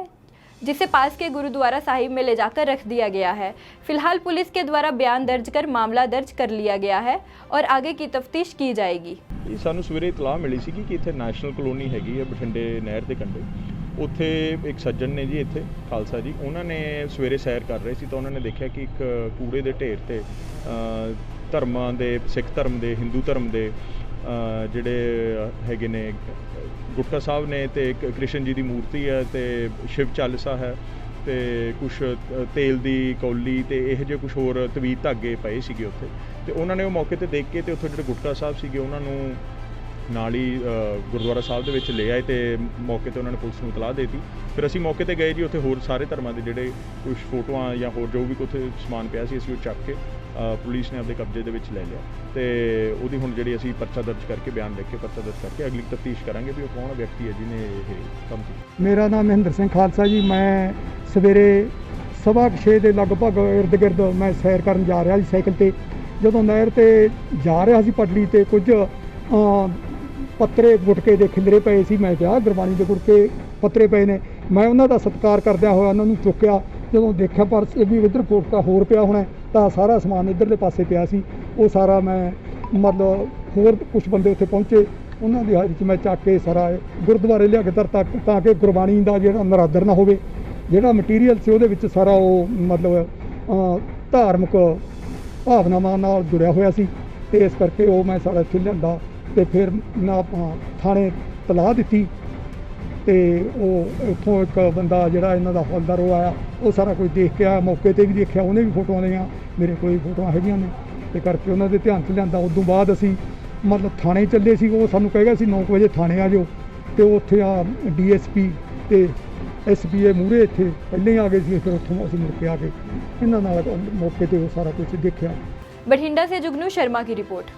जिसे पास के गुरुद्वारा साहिब में ले जाकर रख दिया गया है। फिलहाल पुलिस के द्वारा बयान दर्ज कर मामला दर्ज कर लिया गया है और आगे की तफ्तीश की जाएगी। ਸਾਨੂੰ ਸਵੇਰੇ ਇਤਲਾਹ ਮਿਲੀ ਸੀ ਕਿ ਇੱਥੇ ਨੈਸ਼ਨਲ ਕਲੋਨੀ ਹੈਗੀ ਹੈ ਬਠਿੰਡੇ ਨਹਿਰ ਦੇ ਕੰਢੇ। ਉੱਥੇ ਇੱਕ ਸੱਜਣ ਨੇ ਜੀ ਇੱਥੇ ਖਾਲਸਾ ਜੀ, ਉਹਨਾਂ ਨੇ ਸਵੇਰੇ ਸੈਰ ਕਰ ਰਹੇ ਸੀ ਤਾਂ ਉਹਨਾਂ ਨੇ ਦੇਖਿਆ ਕਿ ਇੱਕ ਕੂੜੇ ਦੇ ਢੇਰ ਤੇ ਧਰਮਾਂ ਦੇ ਸਿੱਖ ਧਰਮ ਦੇ ਹਿੰਦੂ ਧਰਮ ਦੇ ਜਿਹੜੇ ਹੈਗੇ ਨੇ ਗੁਟਕਾ ਸਾਹਿਬ ਨੇ ਤੇ ਇੱਕ ਕ੍ਰਿਸ਼ਨ ਜੀ ਦੀ ਮੂਰਤੀ ਹੈ ਤੇ ਸ਼ਿਵ ਚਾਲੀਸਾ ਹੈ ਤੇ ਕੁਛ ਤੇਲ ਦੀ ਕੌਲੀ ਤੇ ਇਹੋ ਜਿਹੇ ਕੁਛ ਹੋਰ ਤਵੀਤ ਧਾਗੇ ਪਏ ਸੀਗੇ ਉੱਥੇ। ਤੇ ਉਹਨਾਂ ਨੇ ਉਹ ਮੌਕੇ ਤੇ ਦੇਖ ਕੇ ਤੇ ਉੱਥੇ ਜਿਹੜੇ ਗੁਟਕਾ ਸਾਹਿਬ ਸੀਗੇ ਉਹਨਾਂ ਨੂੰ ਨਾਲ ਹੀ ਗੁਰਦੁਆਰਾ ਸਾਹਿਬ ਦੇ ਵਿੱਚ ਲੈ ਆਏ ਤੇ ਮੌਕੇ ਤੇ ਉਹਨਾਂ ਨੇ ਪੁਲਿਸ ਨੂੰ ਇਤਲਾਹ ਦੇ ਦਿੱਤੀ। ਫਿਰ ਅਸੀਂ ਮੌਕੇ ਤੇ ਗਏ ਜੀ, ਉੱਥੇ ਹੋਰ ਸਾਰੇ ਧਰਮਾਂ ਦੇ ਜਿਹੜੇ ਕੁਛ ਫੋਟੋਆਂ ਜਾਂ ਹੋਰ ਜੋ ਵੀ ਉੱਥੇ ਸਮਾਨ ਪਿਆ ਸੀ ਅਸੀਂ ਉਹ ਚੱਕ ਕੇ ਪੁਲਿਸ ਨੇ ਆਪਣੇ ਕਬਜ਼ੇ ਦੇ ਵਿੱਚ ਲੈ ਲਿਆ ਤੇ ਉਹਦੀ ਹੁਣ ਜਿਹੜੀ ਅਸੀਂ ਪਰਚਾ ਦਰਜ ਕਰਕੇ ਬਿਆਨ ਲਿਖ ਕੇ ਪਰਚਾ ਦਰਜ ਕਰਕੇ ਅਗਲੀ ਤਫਤੀਸ਼ ਕਰਾਂਗੇ ਵੀ ਉਹ ਕੌਣ ਵਿਅਕਤੀ ਹੈ ਜਿਹਨੇ ਇਹ ਕੰਮ ਕੀਤਾ। ਮੇਰਾ ਨਾਮ ਮਹਿੰਦਰ ਸਿੰਘ ਖਾਲਸਾ ਜੀ। ਮੈਂ ਸਵੇਰੇ 6:15 ਦੇ ਲਗਭਗ ਇਰਦ ਗਿਰਦ ਮੈਂ ਸੈਰ ਕਰਨ ਜਾ ਰਿਹਾ ਸੀ ਸਾਈਕਲ ਤੇ। ਜਦੋਂ ਨਹਿਰ ਤੇ ਜਾ ਰਿਹਾ ਸੀ ਪਟੜੀ ਤੇ ਕੁਝ ਪੱਤਰੇ ਗੁਟਕੇ ਦੇ ਖਿਲਰੇ ਪਏ ਸੀ। ਮੈਂ ਕਿਹਾ ਗੁਰਬਾਣੀ ਦੇ ਗੁਟਕੇ ਪੱਤਰੇ ਪਏ ਨੇ। ਮੈਂ ਉਹਨਾਂ ਦਾ ਸਤਿਕਾਰ ਕਰਦਿਆਂ ਹੋਇਆ ਉਹਨਾਂ ਨੂੰ ਚੁੱਕਿਆ। ਜਦੋਂ ਦੇਖਿਆ ਪਰਸ ਵੀ ਇੱਧਰ ਗੁਟਕਾ ਹੋਰ ਪਿਆ ਹੋਣਾ ਤਾਂ ਸਾਰਾ ਸਮਾਨ ਇੱਧਰਲੇ ਪਾਸੇ ਪਿਆ ਸੀ। ਉਹ ਸਾਰਾ ਮੈਂ ਮਤਲਬ ਹੋਰ ਕੁਝ ਬੰਦੇ ਉੱਥੇ ਪਹੁੰਚੇ ਉਹਨਾਂ ਦੀ ਹਾਜ਼ਰੀ 'ਚ ਮੈਂ ਚੱਕ ਕੇ ਸਾਰਾ ਗੁਰਦੁਆਰੇ ਲਿਆ ਕੇ ਧਰਤਾ ਤਾਂ ਕਿ ਗੁਰਬਾਣੀ ਦਾ ਜਿਹੜਾ ਨਰਾਦਰ ਨਾ ਹੋਵੇ। ਜਿਹੜਾ ਮਟੀਰੀਅਲ ਸੀ ਉਹਦੇ ਵਿੱਚ ਸਾਰਾ ਉਹ ਮਤਲਬ ਧਾਰਮਿਕ ਭਾਵਨਾਵਾਂ ਨਾਲ ਜੁੜਿਆ ਹੋਇਆ ਸੀ ਤੇ ਇਸ ਕਰਕੇ ਉਹ ਮੈਂ ਸਾਰਾ ਇੱਥੇ ਲਿਆਂਦਾ ਤੇ ਫਿਰ ਨਾ ਥਾਣੇ ਤਲਾਹ ਦਿੱਤੀ ਤੇ ਉਹ ਉੱਥੋਂ ਇੱਕ ਬੰਦਾ ਜਿਹੜਾ ਇਹਨਾਂ ਦਾ ਹੌਲਦਾਰ ਉਹ ਆਇਆ, ਉਹ ਸਾਰਾ ਕੁਝ ਦੇਖ ਕੇ ਆਇਆ, ਮੌਕੇ ਤੇ ਵੀ ਦੇਖਿਆ, ਉਹਨੇ ਵੀ ਫੋਟੋਆਂ ਲਈਆਂ, ਮੇਰੇ ਕੋਲ ਵੀ ਫੋਟੋਆਂ ਹੈਗੀਆਂ ਨੇ ਤੇ ਕਰਕੇ ਉਹਨਾਂ ਦੇ ਧਿਆਨ 'ਚ ਲਿਆਂਦਾ। ਉਸ ਤੋਂ ਬਾਅਦ ਅਸੀਂ ਮਤਲਬ ਥਾਣੇ ਚੱਲੇ ਸੀ, ਉਹ ਸਾਨੂੰ ਕਹਿ ਗਿਆ ਸੀ 9 ਵਜੇ ਥਾਣੇ ਆ ਜਾਓ ਤੇ ਉੱਥੇ ਆ DSP ਤੇ SPA ਮੂਹਰੇ ਇੱਥੇ ਪਹਿਲੇ ਹੀ ਆ ਗਏ ਸੀ। ਫਿਰ ਉੱਥੋਂ ਅਸੀਂ ਮੁੜ ਕੇ ਆ ਕੇ ਇਹਨਾਂ ਨਾਲ मौके पे वो सारा कुछ देखा। बठिंडा से जुगनू शर्मा की रिपोर्ट।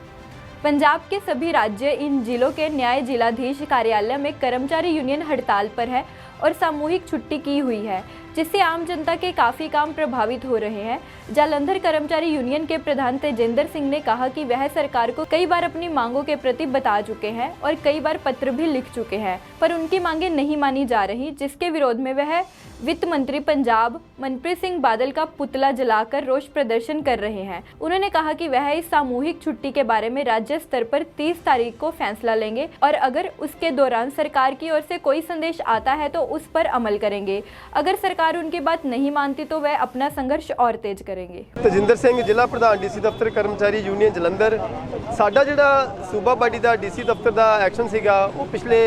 पंजाब के सभी राज्य इन जिलों के न्याय जिलाधीश कार्यालय में कर्मचारी यूनियन हड़ताल पर है और सामूहिक छुट्टी की हुई है, जिससे आम जनता के काफ़ी काम प्रभावित हो रहे हैं। जालंधर कर्मचारी यूनियन के प्रधान तेजेंद्र सिंह ने कहा कि वह सरकार को कई बार अपनी मांगों के प्रति बता चुके हैं और कई बार पत्र भी लिख चुके हैं, पर उनकी मांगें नहीं मानी जा रही, जिसके विरोध में वह वित्त मंत्री पंजाब मनप्रीत सिंह बादल का पुतला जलाकर रोष प्रदर्शन कर रहे हैं। उन्होंने कहा कि वह इस सामूहिक छुट्टी के बारे में राज्य स्तर पर 30 तारीख को फैसला लेंगे और अगर उसके दौरान सरकार की ओर से कोई संदेश आता है तो उस पर अमल करेंगे। अगर सरकार उनकी बात नहीं मानती तो वह अपना संघर्ष और तेज करेंगे। तेजिंदर सिंह जिला प्रधान DC दफ्तर कर्मचारी यूनियन जलंधर। साडा जिहड़ा सूबा बाडी दा DC दफ्तर दा एक्शन सीगा वो पिछले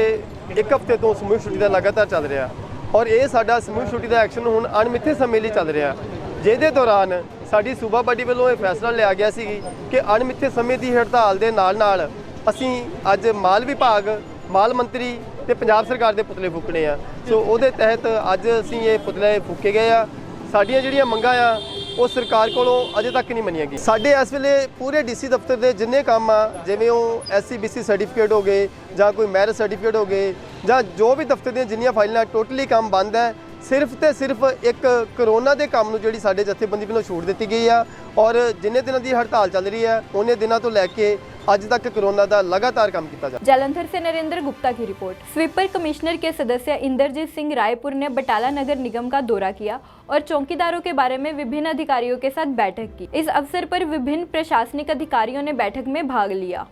एक हफ्ते तो समूह छुट्टी दा लगातार चल रहा और ये साडा समूह छुट्टी दा एक्शन हुण अणमिथे समय ਲਈ ਚੱਲ ਰਿਹਾ, ਜਿਹਦੇ ਦੌਰਾਨ ਸਾਡੀ ਸੂਬਾ ਬਾਡੀ ਵੱਲੋਂ ਇਹ ਫੈਸਲਾ ਲਿਆ ਗਿਆ ਸੀ ਕਿ ਅਣਮਿੱਥੇ ਸਮੇਂ ਦੀ ਹੜਤਾਲ ਦੇ ਨਾਲ ਅਸੀਂ ਅੱਜ ਮਾਲ ਵਿਭਾਗ, ਮਾਲ ਮੰਤਰੀ ਤੇ ਪੰਜਾਬ ਸਰਕਾਰ ਦੇ ਪੁਤਲੇ ਫੂਕਣੇ ਆ। ਸੋ ਉਹਦੇ ਤਹਿਤ ਅੱਜ ਅਸੀਂ ਇਹ ਪੁਤਲੇ ਫੂਕੇ ਗਏ ਆ। ਸਾਡੀਆਂ ਜਿਹੜੀਆਂ ਮੰਗਾਂ ਆ ਉਹ ਸਰਕਾਰ ਕੋਲੋਂ ਅਜੇ ਤੱਕ ਨਹੀਂ ਮੰਨੀਆਂ ਗਈਆਂ। ਸਾਡੇ ਇਸ ਵੇਲੇ ਪੂਰੇ DC ਦਫ਼ਤਰ ਦੇ ਜਿੰਨੇ ਕੰਮ ਆ, ਜਿਵੇਂ ਉਹ SC BC ਸਰਟੀਫਿਕੇਟ ਹੋ ਗਏ ਜਾਂ ਕੋਈ ਮੈਰਿਜ ਸਰਟੀਫਿਕੇਟ ਹੋ ਗਏ ਜਾਂ ਜੋ ਵੀ ਦਫ਼ਤਰ ਦੀਆਂ ਜਿੰਨੀਆਂ ਫਾਈਲਾਂ, ਟੋਟਲੀ ਕੰਮ ਬੰਦ ਹੈ। ਸਿਰਫ ਤੇ ਸਿਰਫ ਇੱਕ ਕਰੋਨਾ ਦੇ ਕੰਮ ਨੂੰ ਜਿਹੜੀ ਸਾਡੇ ਜਥੇਬੰਦੀ ਵੱਲੋਂ ਛੂਟ ਦਿੱਤੀ ਗਈ ਆ ਔਰ ਜਿੰਨੇ ਦਿਨਾਂ ਦੀ ਹੜਤਾਲ ਚੱਲ ਰਹੀ ਹੈ ਉਹਨੇ ਦਿਨਾਂ ਤੋਂ ਲੈ ਕੇ आज तक कोरोना का लगातार काम किया जा। जालंधर से नरेंद्र गुप्ता की रिपोर्ट। स्वीपर कमिश्नर के सदस्य इंद्रजीत सिंह रायपुर ने बटाला नगर निगम का दौरा किया और चौकीदारों के बारे में विभिन्न अधिकारियों के साथ बैठक की। इस अवसर पर विभिन्न प्रशासनिक अधिकारियों ने बैठक में भाग लिया।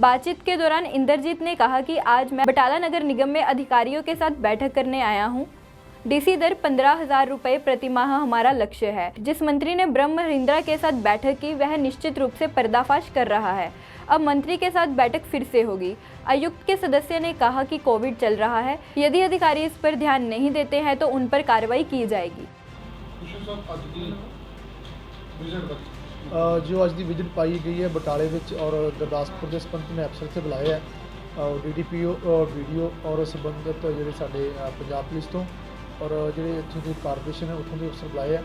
बातचीत के दौरान इंद्रजीत ने कहा कि आज मैं बटाला नगर निगम में अधिकारियों के साथ बैठक करने आया हूँ। DC दर 15,000 रुपये प्रति माह हमारा लक्ष्य है। जिस मंत्री ने ब्रह्म महिंद्रा के साथ बैठक की वह निश्चित रूप से पर्दाफाश कर रहा है। अब मंत्री के साथ बैठक फिर से होगी। आयुक्त के सदस्य ने कहा कि कोविड चल रहा है, यदि अधिकारी इस पर ध्यान नहीं देते हैं तो उन पर कार्रवाई की जाएगी। जो अज की विजिट पाई गई है बटाले विच और गुरदासपुर के संबंध में अफसर से बुलाए है, DDPO और BDO और संबंधित जोड़े साडे पंजाब पुलिस तो और जोड़े इत्थों की कारपोरेशन है उत्थों के अफसर बुलाए हैं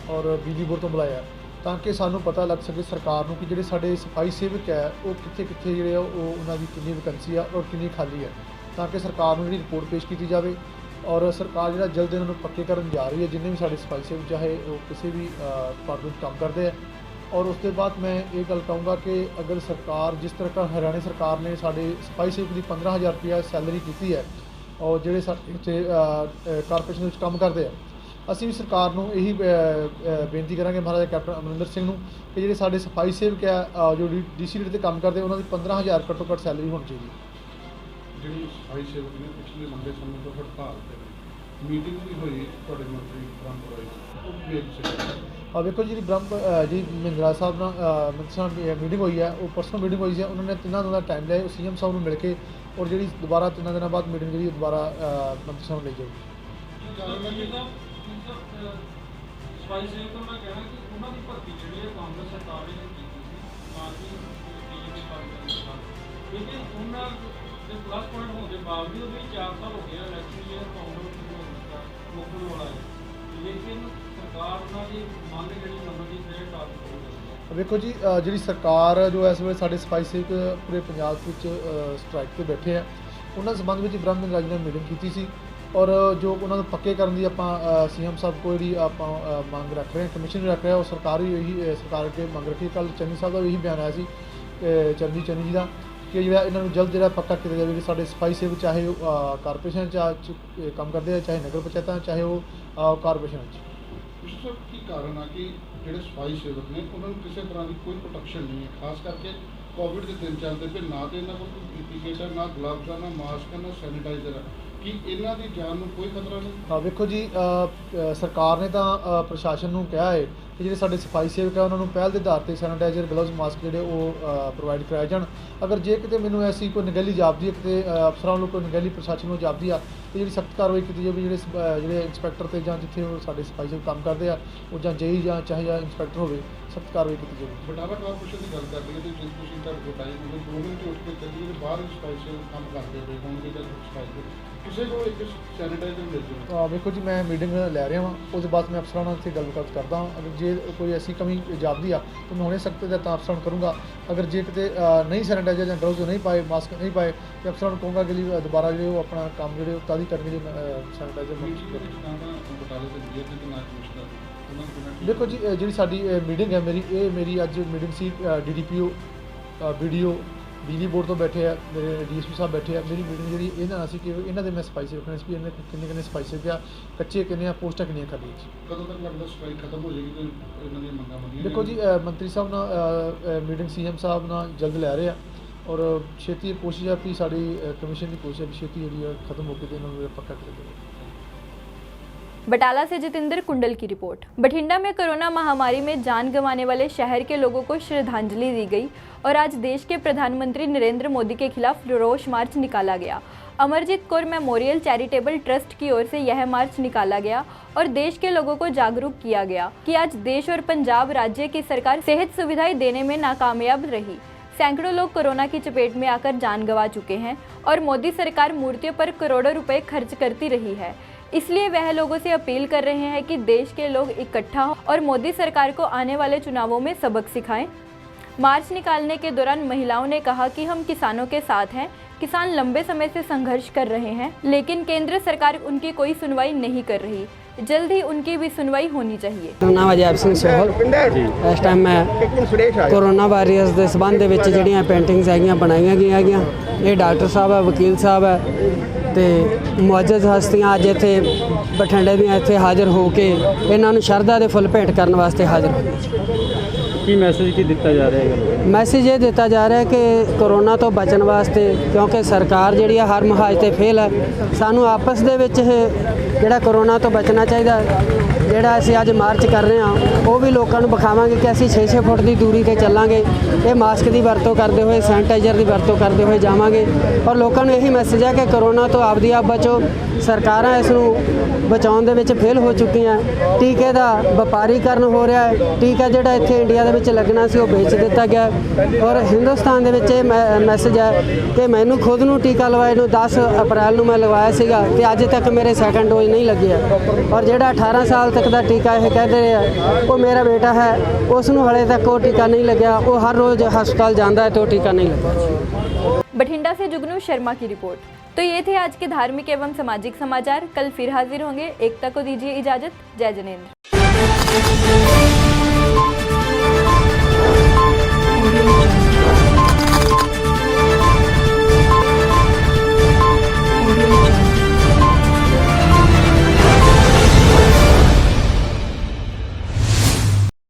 और बिजली बोर्ड तो बुलाया है ताकि सानू पता लग सके सरकार नूं कि जिहड़े साडे सफाई सेवक है वो कित्थे कित्थे जिहड़े उन्हां दी कितनी वैकेंसी है और कितनी खाली है, ताकि सरकार नूं जिहड़ी रिपोर्ट पेश की जाए और सरकार जिहड़ा जल्द इन्हां नूं पक्के करन जा रही है जिन्ने भी साडे सफाई सेवक चाहे वो किसी भी डिपार्टमेंट काम करते हैं। और उसके बाद मैं ये गल कहूँगा कि अगर सरकार जिस तरह का हरियाणा सरकार ने साडे सफाई सेवक की 15,000 रुपया सैलरी की है और जिहड़े इत्थे कारपोरेशन विच काम करते हैं, ਅਸੀਂ ਵੀ ਸਰਕਾਰ ਨੂੰ ਇਹੀ ਬੇਨਤੀ ਕਰਾਂਗੇ ਮਹਾਰਾਜਾ ਕੈਪਟਨ ਅਮਰਿੰਦਰ ਸਿੰਘ ਨੂੰ ਕਿ ਜਿਹੜੇ ਸਾਡੇ ਸਫਾਈ ਸੇਵਕ ਆ ਜੋ DC ਰੇਟ ਤੇ ਕੰਮ ਕਰਦੇ ਉਹਨਾਂ ਦੀ 15,000 ਘੱਟੋ ਘੱਟ ਸੈਲਰੀ ਹੋਣੀ ਚਾਹੀਦੀ। ਜਿਹੜੀ ਸਫਾਈ ਸੇਵਕ ਨੇ ਪਿਛਲੇ ਲੰਬੇ ਸਮੇਂ ਤੋਂ ਹੜਤਾਲ ਤੇ ਮੀਟਿੰਗ ਵੀ ਹੋਈ ਤੁਹਾਡੇ ਮੰਤਰੀ ਬ੍ਰਹਮਪੁਰਾ ਵੇਖੋ ਜਿਹੜੀ ਜੀ ਮਹਿੰਦਰਾ ਸਾਹਿਬ ਨਾਲ ਮੀਟਿੰਗ ਹੋਈ ਹੈ, ਉਹ ਪਰਸਨਲ ਮੀਟਿੰਗ ਹੋਈ ਸੀ। ਉਹਨਾਂ ਨੇ 3 ਦਿਨਾਂ ਦਾ ਟਾਈਮ ਲਿਆ CM ਸਾਹਿਬ ਨੂੰ ਮਿਲ ਕੇ ਔਰ ਜਿਹੜੀ ਦੁਬਾਰਾ 3 ਦਿਨਾਂ ਬਾਅਦ ਮੀਟਿੰਗ ਜਿਹੜੀ ਦੁਬਾਰਾ ਮੰਤਰੀ ਸਾਹਿਬ ਨੂੰ ਲਈ ਜਾਊਗੀ। ਸਫਾਈ ਸੇਵਕਾਂ ਦਾ ਕਹਿਣਾ ਕਿ ਉਹਨਾਂ ਦੀ ਭਰਤੀ ਜਿਹੜੀ ਹੈ ਕਾਂਗਰਸ ਸਰਕਾਰ ਨੇ ਕੀਤੀ ਸੀ, ਨਾ ਕਿ BJP ਪਾਰਟੀ ਸਰਕਾਰ, ਲੇਕਿਨ ਉਹਨਾਂ ਦੇ ਪਲੱਸ ਪੁਆਇੰਟ ਹੋਣ ਦੇ ਬਾਵਜੂਦ ਵੀ 4 ਸਾਲ ਹੋ ਗਏ ਇਲੈਕਸ਼ਨ ਈਅਰ ਕਾਂਗਰਸ ਮੁੱਕਣ ਵਾਲਾ ਹੈ, ਲੇਕਿਨ ਸਰਕਾਰ ਉਹਨਾਂ ਦੀ ਮੰਗ ਜਿਹੜੀ ਨੰਬਰ ਦੀ ਫੇਰ ਟਾਰਗੇਟ। ਵੇਖੋ ਜੀ ਜਿਹੜੀ ਸਰਕਾਰ ਜੋ ਇਸ ਵੇਲੇ ਸਾਡੇ ਸਫਾਈ ਸੇਵਕ ਪੂਰੇ ਪੰਜਾਬ ਵਿੱਚ ਸਟ੍ਰਾਈਕ ਤੇ ਬੈਠੇ ਆ, ਉਹਨਾਂ ਸੰਬੰਧ ਵਿੱਚ ਬ੍ਰਹਮ ਮਹਿੰਦਰਾ ਜੀ ਨੇ ਮੀਟਿੰਗ ਕੀਤੀ ਸੀ और जो उन्होंने पक्के करने की आप CM साहब को जी आप मांग रख रहे हैं, कमीशन भी रख रहे हैं और सरकार भी यही सरकार के मांग रखी। कल चन्नी साहब का भी यही बयान आया सी चन्नी जी का कि जो इन्होंने जल्द जो पक्का किया जाए कि साढ़े सफाई सेवक चाहे वो कारपोरेशन काम करते हैं, चाहे नगर पंचायत, चाहे वो कारपोरेशन। की कारण है कि जो सफाई सेवक ने उन्होंने किसी तरह की कोई प्रोटेक्शन नहीं है, खास करके ਕੋਵਿਡ ਦੇ ਦਿਨ ਚੱਲਦੇ ਪਏ, ਨਾ ਤੇ ਇਹਨਾਂ ਕੋਲ ਕੋਈ PPE ਕਿੱਟ ਹੈ, ਨਾ ਗਲਵਜ਼ ਆ, ਨਾ ਮਾਸਕ ਹੈ, ਨਾ ਸੈਨੀਟਾਈਜ਼ਰ ਹੈ। ਕੀ ਇਹਨਾਂ ਦੀ ਜਾਨ ਨੂੰ ਕੋਈ ਖਤਰਾ ਨਹੀਂ? ਹਾਂ ਵੇਖੋ ਜੀ, ਸਰਕਾਰ ਨੇ ਤਾਂ ਪ੍ਰਸ਼ਾਸਨ ਨੂੰ ਕਿਹਾ ਹੈ ਕਿ ਜਿਹੜੇ ਸਾਡੇ ਸਫਾਈ ਸੇਵਕ ਹੈ ਉਹਨਾਂ ਨੂੰ ਪਹਿਲ ਦੇ ਆਧਾਰ ਤੇ ਸੈਨੀਟਾਈਜ਼ਰ, ਗਲਵਜ਼, ਮਾਸਕ ਜਿਹੜੇ ਉਹ ਪ੍ਰੋਵਾਈਡ ਕਰਾਏ ਜਾਣ। ਅਗਰ ਜੇ ਕਿਤੇ ਮੈਨੂੰ ਐਸੀ ਕੋਈ ਨਿਗਹਿਲੀ ਜਾਪਦੀ ਹੈ, ਕਿਤੇ ਅਫਸਰਾਂ ਵੱਲੋਂ ਕੋਈ ਨਿਗਹਿਲੀ ਪ੍ਰਸ਼ਾਸਨ ਨੂੰ ਜਾਪਦੀ ਆ, ਤੇ ਜਿਹੜੀ ਸਖਤ ਕਾਰਵਾਈ ਕੀਤੀ ਜਾਵੇ। ਜਿਹੜੇ ਇੰਸਪੈਕਟਰ ਤੇ ਜਾਂ ਜਿੱਥੇ ਉਹ ਸਾਡੇ ਸਫਾਈ ਸੇਵਕ ਕੰਮ ਕਰਦੇ ਆ, ਉਹ ਜਾਂ ਜੇਈ ਜਾਂ ਚਾਹੇ ਜਾਂ ਇੰਸਪੈਕਟਰ ਹੋਵੇ, ਸਖਤ ਕਾਰਵਾਈ ਕੀਤੀ ਜਾਵੇ। ਬਟਾਲਾ ਕਾਰਪੋਰੇਸ਼ਨ ਦੀ ਗੱਲ ਕਰ ਲਈਏ ਤੇ ਜੇ ਤੁਸੀਂ ਤੁਹਾਡੇ ਕੋਲ ਟਾਈਮ ਹੋਵੇ 2 ਮਿੰਟ ਉੱਠ ਕੇ ਚੱਲੀਏ ਤੇ ਬਾਹਰ ਸਫਾਈ ਸੇਵਕ ਕੰਮ ਕਰਦੇ ਹੋਏ ਹੋਣਗੇ ਜਾਂ ਸਫਾਈ ਕਿਸੇ ਕੋਲ ਇੱਕ ਸੈਨੀਟਾਈਜ਼ਰ ਮਿਲ ਜਾਵੇ। ਵੇਖੋ ਜੀ, ਮੈਂ ਮੀਟਿੰਗ ਲੈ ਰਿਹਾ ਹਾਂ, ਉਸ ਤੋਂ ਬਾਅਦ ਮੈਂ ਅਫਸਰਾਂ ਨਾਲ ਇੱਥੇ ਗੱਲਬਾਤ ਕਰਦਾ ਹਾਂ। ਅਗਰ ਜੇ ਕੋਈ ਐਸੀ ਕਮੀ ਜਾਪਦੀ ਆ ਤਾਂ ਮੈਂ ਹੁਣੇ ਸਖਤ ਹਦਾਇਤਾਂ ਅਫਸਰਾਂ ਨੂੰ ਕਰੂੰਗਾ। ਅਗਰ ਜੇ ਕਿਤੇ ਨਹੀਂ ਸੈਨੀਟਾਈਜ਼ਰ ਜਾਂ ਗਲਵਜ਼ ਨਹੀਂ ਪਾਏ, ਮਾਸਕ ਨਹੀਂ ਪਾਏ, ਤੇ ਅਫਸਰਾਂ ਨੂੰ ਕਹੂੰਗਾ ਕਿ ਦੁਬਾਰਾ ਜਿਹੜੇ ਉਹ ਆਪਣਾ ਕੰਮ ਜਿਹੜੇ ਉਹ ਤਾਜ਼ੀ ਕਰਨਗੇ ਜੀ ਸੈਨੀਟਾਈਜ਼ਰ। ਦੇਖੋ ਜੀ, ਜਿਹੜੀ ਸਾਡੀ ਮੀਟਿੰਗ ਹੈ ਮੇਰੀ ਅੱਜ ਮੀਟਿੰਗ ਸੀ DDPO, BDO, ਬਿਜਲੀ ਬੋਰਡ ਤੋਂ ਬੈਠੇ ਆ, ਮੇਰੇ DSP ਸਾਹਿਬ ਬੈਠੇ ਆ। ਮੇਰੀ ਮੀਟਿੰਗ ਜਿਹੜੀ ਇਹਨਾਂ ਨਾਲ ਸੀ ਕਿ ਇਹਨਾਂ ਦੇ ਮੈਂ ਸਫਾਈ ਸੇਵਕ ਨੇ ਵੀ ਇਹਨਾਂ ਕਿੰਨੇ ਸਫਾਈ ਸੇਵਕ ਆ, ਕੱਚੇ ਕਿੰਨੇ ਆ, ਪੋਸਟਾਂ ਕਿੰਨੀਆਂ ਖਾਲੀਆਂ ਸੀ। ਕਦੋਂ ਤੱਕ ਲੱਗਦਾ ਸਫਾਈ ਖਤਮ ਹੋ ਜਾਏਗੀ ਤੇ ਇਹਨਾਂ ਦੀਆਂ ਮੰਗਾਂ ਮੰਨੀਆਂ? ਦੇਖੋ ਜੀ, ਮੰਤਰੀ ਸਾਹਿਬ ਨਾਲ ਮੀਟਿੰਗ CM ਸਾਹਿਬ ਨਾਲ ਜਲਦ ਲੈ ਰਹੇ ਆ, ਔਰ ਛੇਤੀ ਕੋਸ਼ਿਸ਼ ਆ ਵੀ ਸਾਡੀ ਕਮਿਸ਼ਨ ਦੀ ਕੋਸ਼ਿਸ਼ ਹੈ ਛੇਤੀ ਜਿਹੜੀ ਖਤਮ ਹੋ के ਇਹਨਾਂ ਨੂੰ पक्का कर देंगे। बटाला से जितेंद्र कुंडल की रिपोर्ट। बठिंडा में कोरोना महामारी में जान गंवाने वाले शहर के लोगों को श्रद्धांजलि दी गई और आज देश के प्रधानमंत्री नरेंद्र मोदी के खिलाफ रोष मार्च निकाला गया। Amarjeet Kaur memorial charitable trust की ओर से यह मार्च निकाला गया और देश के लोगों को जागरूक किया गया कि आज देश और पंजाब राज्य की सरकार सेहत सुविधाएं देने में नाकामयाब रही। सैकड़ों लोग कोरोना की चपेट में आकर जान गंवा चुके हैं और मोदी सरकार मूर्तियों पर करोड़ों रुपए खर्च करती रही है। इसलिए वह लोगों से अपील कर रहे हैं कि देश के लोग इकट्ठा हों और मोदी सरकार को आने वाले चुनावों में सबक सिखाएं। मार्च निकालने के दौरान महिलाओं ने कहा कि हम किसानों के साथ हैं। किसान लंबे समय से संघर्ष कर रहे हैं, लेकिन केंद्र सरकार उनकी कोई सुनवाई नहीं कर रही। जल्द ही उनकी भी सुनवाई होनी चाहिए। नाम अजैब सिंह सोहल। इस टाइम मैं कोरोना वायरस के संबंध में ਜਿਹੜੀਆਂ पेंटिंग्स हैगियां बनाई गई हैगियां, ये डॉक्टर साहब है, वकील साहब है ਤੇ ਮੁਅੱਜ਼ਜ਼ ਹਸਤੀਆਂ ਅੱਜ ਇੱਥੇ ਬਠਿੰਡੇ ਦੀਆਂ ਇੱਥੇ ਹਾਜ਼ਰ ਹੋ ਕੇ ਇਹਨਾਂ ਨੂੰ ਸ਼ਰਧਾ ਦੇ ਫੁੱਲ ਭੇਂਟ ਕਰਨ ਵਾਸਤੇ ਹਾਜ਼ਰ ਹੋਏ। ਕੀ ਮੈਸੇਜ ਕੀ ਦਿੱਤਾ ਜਾ ਰਿਹਾ ਹੈ? ਮੈਸੇਜ ਇਹ ਦਿੱਤਾ ਜਾ ਰਿਹਾ ਕਿ ਕੋਰੋਨਾ ਤੋਂ ਬਚਣ ਵਾਸਤੇ, ਕਿਉਂਕਿ ਸਰਕਾਰ ਜਿਹੜੀ ਆ ਹਰ ਮੁਹਾਜ਼ ਤੇ ਫੇਲ ਹੈ, ਸਾਨੂੰ ਆਪਸ ਦੇ ਵਿੱਚ ਇਹ ਜਿਹੜਾ ਕੋਰੋਨਾ ਤੋਂ ਬਚਣਾ ਚਾਹੀਦਾ। ਜਿਹੜਾ ਅਸੀਂ ਅੱਜ ਮਾਰਚ ਕਰ ਰਹੇ ਹਾਂ ਉਹ ਵੀ ਲੋਕਾਂ ਨੂੰ ਵਿਖਾਵਾਂਗੇ ਕਿ ਅਸੀਂ 6-6 ਫੁੱਟ ਦੀ ਦੂਰੀ ਤੇ ਚੱਲਾਂਗੇ। ਇਹ ਮਾਸਕ ਦੀ ਵਰਤੋਂ ਕਰਦੇ ਹੋਏ, ਸੈਨੀਟਾਈਜ਼ਰ ਦੀ ਵਰਤੋਂ ਕਰਦੇ ਹੋਏ ਜਾਵਾਂਗੇ ਔਰ ਲੋਕਾਂ ਨੂੰ ਇਹੀ ਮੈਸੇਜ ਹੈ ਕਿ ਕੋਰੋਨਾ ਤੋਂ ਆਪਦੀ ਆਪ ਬਚੋ। ਸਰਕਾਰਾਂ ਇਸ ਨੂੰ ਬਚਾਉਣ ਦੇ ਵਿੱਚ ਫੇਲ ਹੋ ਚੁੱਕੀਆਂ। ਟੀਕੇ ਦਾ ਵਪਾਰੀਕਰਨ ਹੋ ਰਿਹਾ ਹੈ। ਟੀਕਾ ਜਿਹੜਾ ਇੱਥੇ ਇੰਡੀਆ ਦੇ ਵਿੱਚ ਲੱਗਣਾ ਸੀ ਉਹ ਵੇਚ ਦਿੱਤਾ ਗਿਆ ਔਰ ਹਿੰਦੁਸਤਾਨ ਦੇ ਵਿੱਚ ਇਹ ਮੈਸੇਜ ਹੈ ਕਿ ਮੈਨੂੰ ਖੁਦ ਨੂੰ ਟੀਕਾ ਲਵਾਏ ਨੂੰ 10 ਅਪ੍ਰੈਲ ਨੂੰ ਮੈਂ ਲਵਾਇਆ ਸੀਗਾ ਤੇ ਅੱਜ ਤੱਕ ਮੇਰੇ ਸੈਕੰਡ ਡੋਜ਼ ਨਹੀਂ ਲੱਗਿਆ ਔਰ ਜਿਹੜਾ 18 ਸਾਲ ਤੱਕ ਦਾ ਟੀਕਾ ਇਹ ਕਹਿੰਦੇ ਰਿਹਾ ਉਹ ਮੇਰਾ ਬੇਟਾ ਹੈ, ਉਸ ਨੂੰ ਹਲੇ ਤੱਕ ਉਹ ਟੀਕਾ ਨਹੀਂ ਲੱਗਿਆ। ਉਹ हर रोज अस्पताल जाता है तो टीका नहीं लगता। बठिंडा से जुगनू शर्मा की रिपोर्ट। तो ये थे आज के धार्मिक एवं सामाजिक समाचार। कल फिर हाजिर होंगे। एकता को दीजिए इजाजत। जय जिनेंद्र।